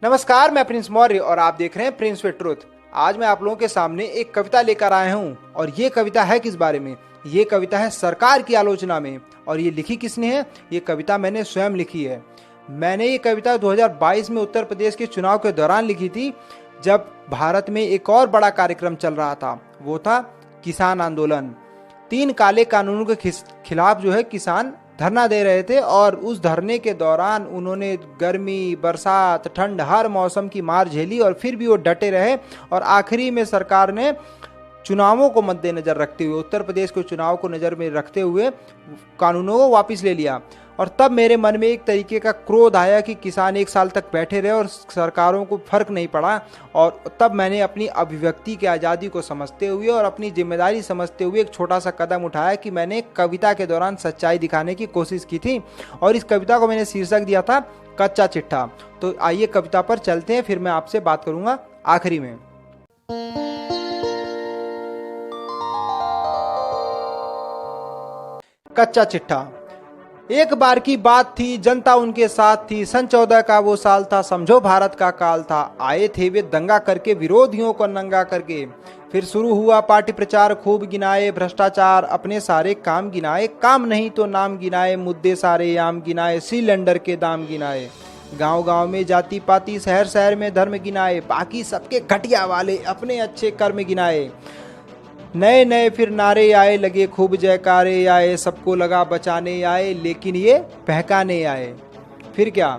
नमस्कार, मैं प्रिंस मौर्य और आप देख रहे हैं प्रिंस विद ट्रुथ। आज मैं आप लोगों के सामने एक कविता लेकर आया हूं और ये कविता है किस बारे में? ये कविता है सरकार की आलोचना में। और ये लिखी किसने है? ये कविता मैंने स्वयं लिखी है। मैंने ये कविता 2022 में उत्तर प्रदेश के चुनाव के दौरान लिखी थी, जब भारत में एक और बड़ा कार्यक्रम चल रहा था। वो था किसान आंदोलन। 3 काले कानूनों के खिलाफ जो है किसान धरना दे रहे थे और उस धरने के दौरान उन्होंने गर्मी, बरसात, ठंड, हर मौसम की मार झेली और फिर भी वो डटे रहे। और आखिरी में सरकार ने चुनावों को मद्देनजर रखते हुए, उत्तर प्रदेश के चुनाव को नज़र में रखते हुए कानूनों को वापस ले लिया। और तब मेरे मन में एक तरीके का क्रोध आया कि किसान 1 साल तक बैठे रहे और सरकारों को फर्क नहीं पड़ा। और तब मैंने अपनी अभिव्यक्ति की आज़ादी को समझते हुए और अपनी जिम्मेदारी समझते हुए एक छोटा सा कदम उठाया कि मैंने कविता के दौरान सच्चाई दिखाने की कोशिश की थी। और इस कविता को मैंने शीर्षक दिया था कच्चा चिट्ठा। तो आइए कविता पर चलते हैं, फिर मैं आपसे बात करूंगा आखिरी में। कच्चा चिट्ठा। एक बार की बात थी, जनता उनके साथ थी। सन 14 का वो साल था, समझो भारत का काल था। आए थे वे दंगा करके, विरोधियों को नंगा करके। फिर शुरू हुआ पार्टी प्रचार, खूब गिनाए भ्रष्टाचार, अपने सारे काम गिनाए। काम नहीं तो नाम गिनाए, मुद्दे सारे आम गिनाए, सिलेंडर के दाम गिनाए। गांव गांव में जाति पाति, शहर शहर में धर्म गिनाए। बाकी सबके घटिया वाले अपने अच्छे कर्म गिनाए। नए नए फिर नारे आए, लगे खूब जयकारे आए। सबको लगा बचाने आए, लेकिन ये बहकाने आए। फिर क्या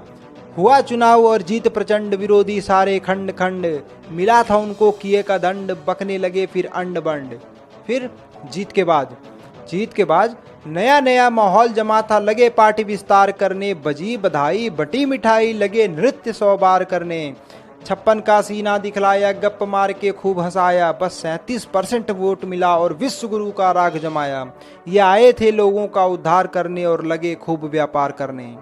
हुआ? चुनाव और जीत प्रचंड, विरोधी सारे खंड खंड। मिला था उनको किए का दंड, बकने लगे फिर अंड बंड। फिर जीत के बाद नया नया माहौल जमा था, लगे पार्टी विस्तार करने। बजी बधाई बटी मिठाई, लगे नृत्य 100 बार करने। 56 का सीना दिखलाया, गप मार के खूब हंसाया। बस 37% वोट मिला और विश्व गुरु का राग जमाया। ये आए थे लोगों का उद्धार करने और लगे खूब व्यापार करने।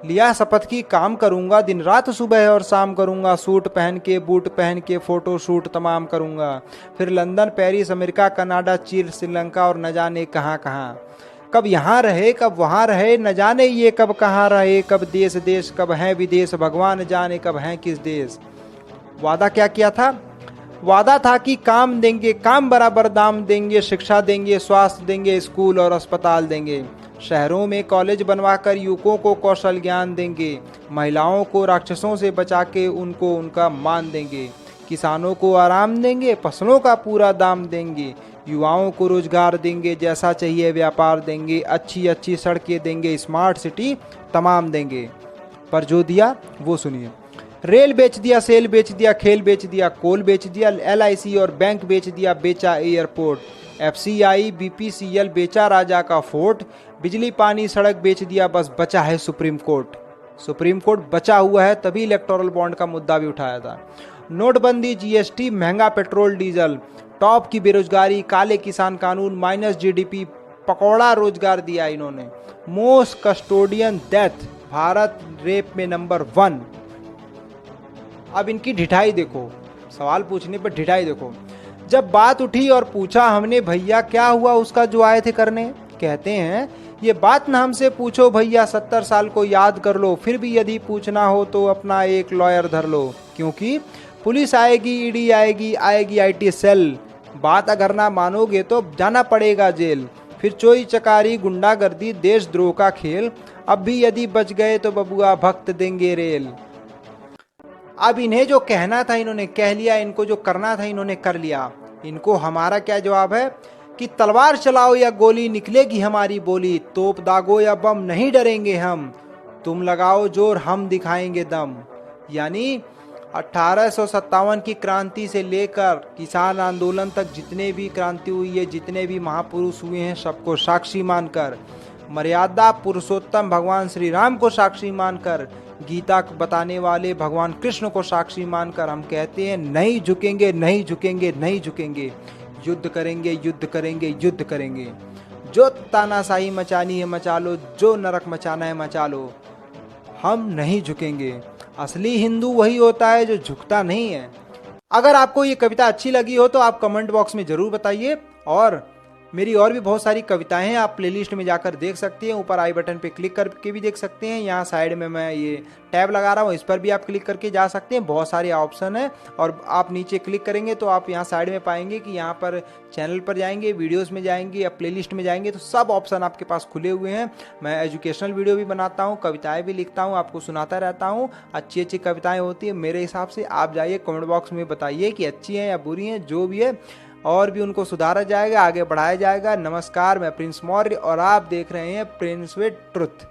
लिया शपथ की काम करूंगा, दिन रात सुबह और शाम करूंगा। सूट पहन के बूट पहन के फोटो शूट तमाम करूंगा। फिर लंदन, पेरिस, अमेरिका, कनाडा, चीन, श्रीलंका और न जाने कहाँ कहाँ। कब यहाँ रहे कब वहाँ रहे, न जाने ये कब कहाँ रहे। कब देश देश कब है विदेश, भगवान जाने कब है किस देश। वादा क्या किया था? वादा था कि काम देंगे, काम बराबर दाम देंगे। शिक्षा देंगे, स्वास्थ्य देंगे, स्कूल और अस्पताल देंगे। शहरों में कॉलेज बनवाकर युवकों को कौशल ज्ञान देंगे। महिलाओं को राक्षसों से बचा के उनको उनका मान देंगे। किसानों को आराम देंगे, फसलों का पूरा दाम देंगे। युवाओं को रोजगार देंगे, जैसा चाहिए व्यापार देंगे। अच्छी अच्छी सड़कें देंगे, स्मार्ट सिटी तमाम देंगे। पर जो दिया वो सुनिए। रेल बेच दिया, सेल बेच दिया, खेल बेच दिया, कोल बेच दिया, LIC और बैंक बेच दिया, बेचा एयरपोर्ट। FCI BPCL बेचा राजा का फोर्ट। बिजली पानी सड़क बेच दिया, बस बचा है सुप्रीम कोर्ट। सुप्रीम कोर्ट बचा हुआ है, तभी इलेक्टोरल बॉन्ड का मुद्दा भी उठाया था। नोटबंदी, GST, महंगा पेट्रोल डीजल, टॉप की बेरोजगारी, काले किसान कानून, -GDP, पकौड़ा रोजगार दिया इन्होंने। Most custodian death, Bharat rape में नंबर 1। अब इनकी ढिठाई देखो, सवाल पूछने पर ढिठाई देखो। जब बात उठी और पूछा हमने, भैया क्या हुआ उसका जो आए थे करने, कहते हैं ये बात ना हमसे पूछो भैया, 70 साल को याद कर लो। फिर भी यदि पूछना हो तो अपना एक लॉयर धर लो, क्योंकि पुलिस आएगी, ED आएगी, IT सेल। बात अगर ना मानोगे तो जाना पड़ेगा जेल। फिर चोरी चकारी, गुंडागर्दी, देशद्रोह का खेल। अब भी यदि बच गए तो बबुआ भक्त देंगे रेल। अब इन्हें जो कहना था इन्होंने कह लिया, इनको जो करना था इन्होंने कर लिया। इनको हमारा क्या जवाब है कि तलवार चलाओ या गोली, निकलेगी हमारी बोली। तोप दागो या बम, नहीं डरेंगे हम। तुम लगाओ जोर, हम दिखाएंगे दम। यानी 1857 की क्रांति से लेकर किसान आंदोलन तक जितने भी क्रांति हुई है, जितने भी महापुरुष हुए हैं, सबको साक्षी मानकर, मर्यादा पुरुषोत्तम भगवान श्री राम को साक्षी मानकर, गीता को बताने वाले भगवान कृष्ण को साक्षी मानकर हम कहते हैं नहीं झुकेंगे, नहीं झुकेंगे, नहीं झुकेंगे। युद्ध करेंगे, युद्ध करेंगे, युद्ध करेंगे। जो तानाशाही मचानी है मचा लो, जो नरक मचाना है मचा लो, हम नहीं झुकेंगे। असली हिंदू वही होता है जो झुकता नहीं है। अगर आपको ये कविता अच्छी लगी हो तो आप कमेंट बॉक्स में जरूर बताइए और मेरी और भी बहुत सारी कविताएं हैं, आप प्लेलिस्ट में जाकर देख सकते हैं। ऊपर आई बटन पे क्लिक करके भी देख सकते हैं। यहाँ साइड में मैं ये टैब लगा रहा हूँ, इस पर भी आप क्लिक करके जा सकते हैं। बहुत सारे ऑप्शन है और आप नीचे क्लिक करेंगे तो आप यहाँ साइड में पाएंगे कि यहाँ पर चैनल पर जाएंगे, वीडियोस में जाएंगे या प्लेलिस्ट में जाएंगे तो सब ऑप्शन आपके पास खुले हुए हैं। मैं एजुकेशनल वीडियो भी बनाता हूँ, कविताएं भी लिखता हूँ, आपको सुनाता रहता हूँ। अच्छी अच्छी कविताएं होती है मेरे हिसाब से। आप जाइए कमेंट बॉक्स में बताइए कि अच्छी हैं या बुरी हैं, जो भी है और भी उनको सुधारा जाएगा, आगे बढ़ाया जाएगा। नमस्कार, मैं प्रिंस मौर्य और आप देख रहे हैं प्रिंस विद ट्रुथ।